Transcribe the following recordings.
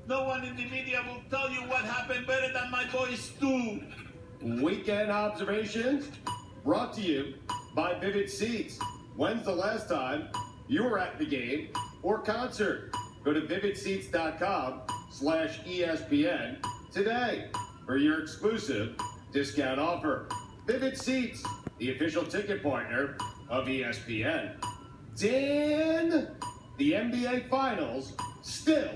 No one in the media will tell you what happened better than my boy Stu. Weekend observations brought to you by Vivid Seats. When's the last time you were at the game or concert? Go to vividseats.com/ESPN today for your exclusive discount offer. Vivid Seats, the official ticket partner of ESPN. Dan, the NBA Finals still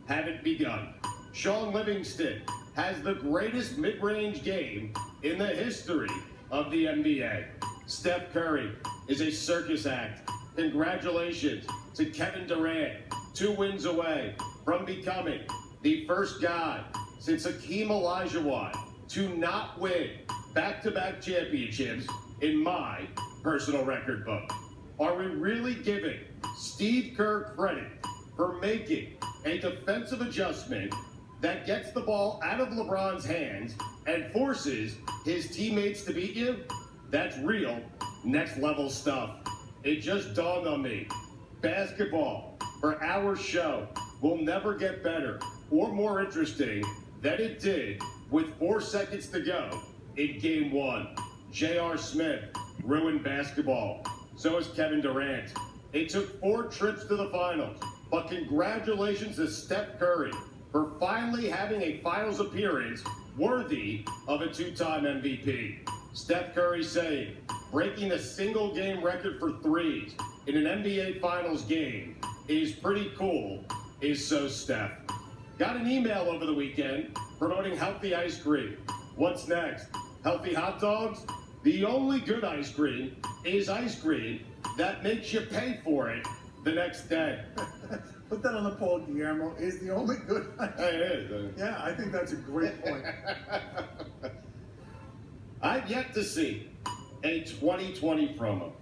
haven't begun. Sean Livingston has the greatest mid-range game in the history of the NBA. Steph Curry is a circus act. Congratulations to Kevin Durant, 2 wins away from becoming the first guy since Hakeem Olajuwon to not win back-to-back championships in my personal record book. Are we really giving Steve Kerr credit for making a defensive adjustment that gets the ball out of LeBron's hands and forces his teammates to beat you? That's real next level stuff. It just dawned on me. Basketball for our show will never get better or more interesting than it did with 4 seconds to go in game 1. J.R. Smith ruined basketball. So is Kevin Durant. It took 4 trips to the finals, but congratulations to Steph Curry for finally having a finals appearance worthy of a 2-time MVP. Steph Curry saying, breaking the single game record for threes in an NBA Finals game is pretty cool, is so Steph. Got an email over the weekend promoting healthy ice cream. What's next? Healthy hot dogs? The only good ice cream is ice cream that makes you pay for it the next day. Put that on the poll, Guillermo. Is the only good ice cream. It is. Yeah, I think that's a great point. I've yet to see a 2020 promo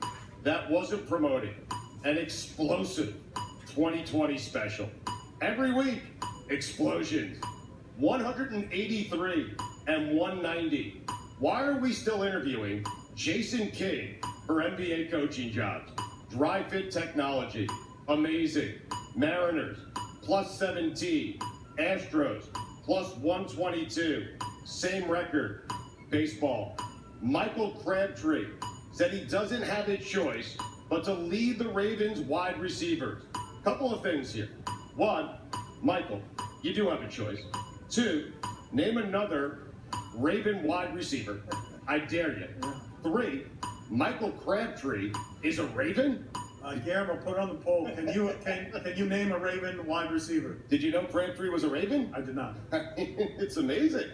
that wasn't promoting an explosive 2020 special. Every week, explosions. 183 and 190. Why are we still interviewing Jason Kidd for NBA coaching jobs? Dry Fit Technology, amazing. Mariners, plus 17. Astros, plus 122. Same record. Baseball. Michael Crabtree said he doesn't have a choice but to lead the Ravens wide receivers. Couple of things here. 1, Michael, you do have a choice. 2, name another Raven wide receiver. I dare you. 3, Michael Crabtree is a Raven? Guillermo, put it on the poll. Can you name a Raven wide receiver? Did you know Crabtree was a Raven? I did not. It's amazing.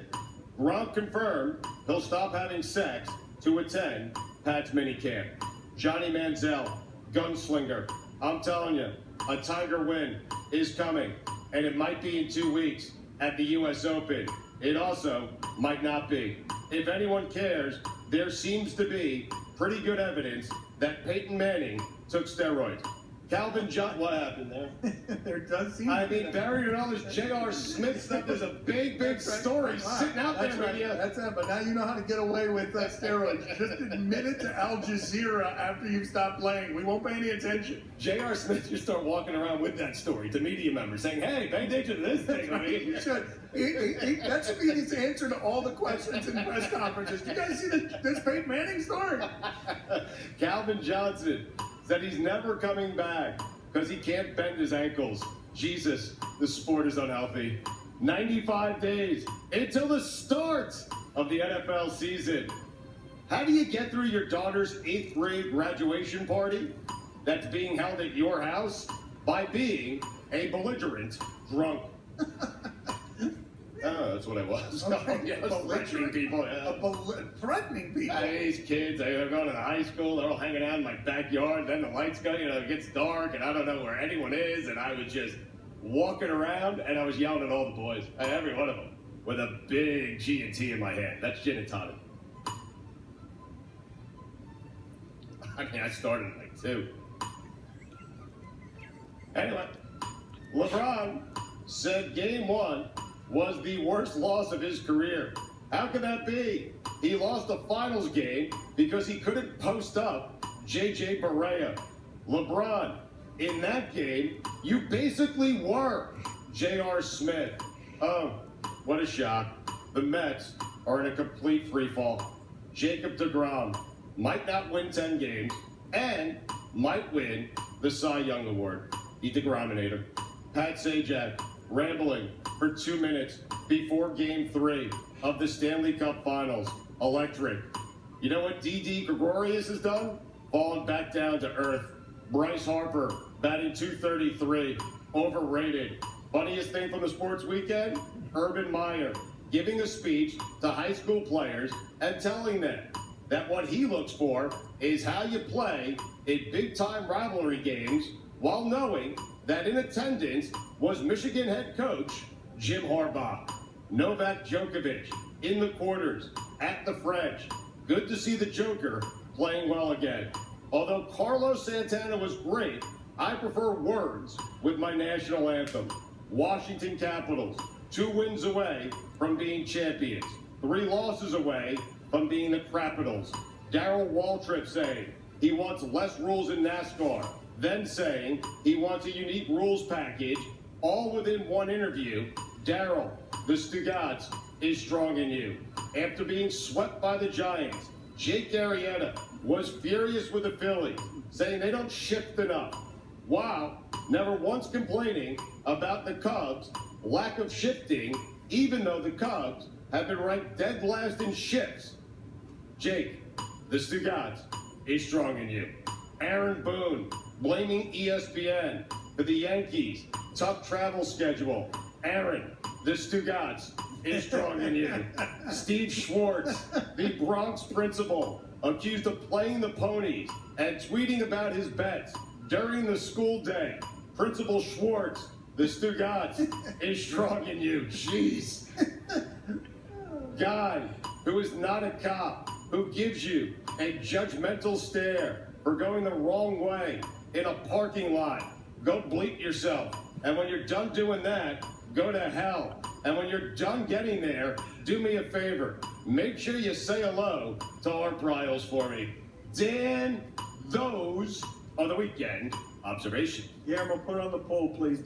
Gronk confirmed he'll stop having sex to attend Pat's minicamp. Johnny Manziel, gunslinger. I'm telling you, a Tiger win is coming, and it might be in 2 weeks at the U.S. Open. It also might not be. If anyone cares, there seems to be pretty good evidence that Peyton Manning took steroids. Calvin Johnson, what happened there? There does seem I mean, buried in all this J.R. Smith stuff, there's a big story sitting out there. That's right. Yeah. That's it. But now you know how to get away with steroids. Just admit it to Al Jazeera after you've stopped playing. We won't pay any attention. J.R. Smith just start walking around with that story to media members saying, hey, pay attention to this thing. I mean, You should. That should be his answer to all the questions in press conferences. You guys see this Peyton Manning story? Calvin Johnson said he's never coming back because he can't bend his ankles. Jesus, the sport is unhealthy. 95 days until the start of the NFL season. How do you get through your daughter's 8th grade graduation party that's being held at your house? By being a belligerent drunk. Oh, that's what it was. Okay. Yeah, threatening people. Yeah. Threatening people. These kids, they're going to the high school, they're all hanging out in my backyard, then the lights go, it gets dark, and I don't know where anyone is, and I was just walking around, and I was yelling at all the boys, every one of them, with a big G&T in my hand. That's gin and tonic. I mean, I started at like 2. Anyway, LeBron said game 1 was the worst loss of his career. How could that be? He lost a finals game because he couldn't post up J.J. Barea. LeBron, in that game, you basically were J.R. Smith. Oh, what a shock. The Mets are in a complete freefall. Jacob deGrom might not win 10 games and might win the Cy Young Award. He deGrominator. Pat Sajak rambling for 2 minutes before Game 3 of the Stanley Cup Finals. Electric. You know what Didi Gregorius has done? Fallen back down to earth. Bryce Harper batting .233. Overrated. Funniest thing from the sports weekend? Urban Meyer giving a speech to high school players and telling them that what he looks for is how you play in big-time rivalry games while knowing that in attendance was Michigan head coach Jim Harbaugh. Novak Djokovic in the quarters at the French. Good to see the Joker playing well again. Although Carlos Santana was great, I prefer words with my national anthem. Washington Capitals, 2 wins away from being champions, 3 losses away from being the Crapitals. Darrell Waltrip saying he wants less rules in NASCAR, then saying he wants a unique rules package, all within one interview. Darrell, the Stugats, is strong in you. After being swept by the Giants, Jake Arrieta was furious with the Phillies, saying they don't shift enough. Wow, never once complaining about the Cubs' lack of shifting, even though the Cubs have been ranked dead last in shifts. Jake, the Stugats, is strong in you. Aaron Boone, blaming ESPN for the Yankees' tough travel schedule. Aaron, the Stugats, is strong in you. Steve Schwartz, the Bronx principal, accused of playing the ponies and tweeting about his bets during the school day. Principal Schwartz, the Stugats, is strong in you. Jeez. Guy who is not a cop, who gives you a judgmental stare for going the wrong way in a parking lot. Go bleep yourself. And when you're done doing that, go to hell. And when you're done getting there, do me a favor. Make sure you say hello to Art Briles for me. Dan, those are the weekend observations. Guillermo, put it on the poll, please.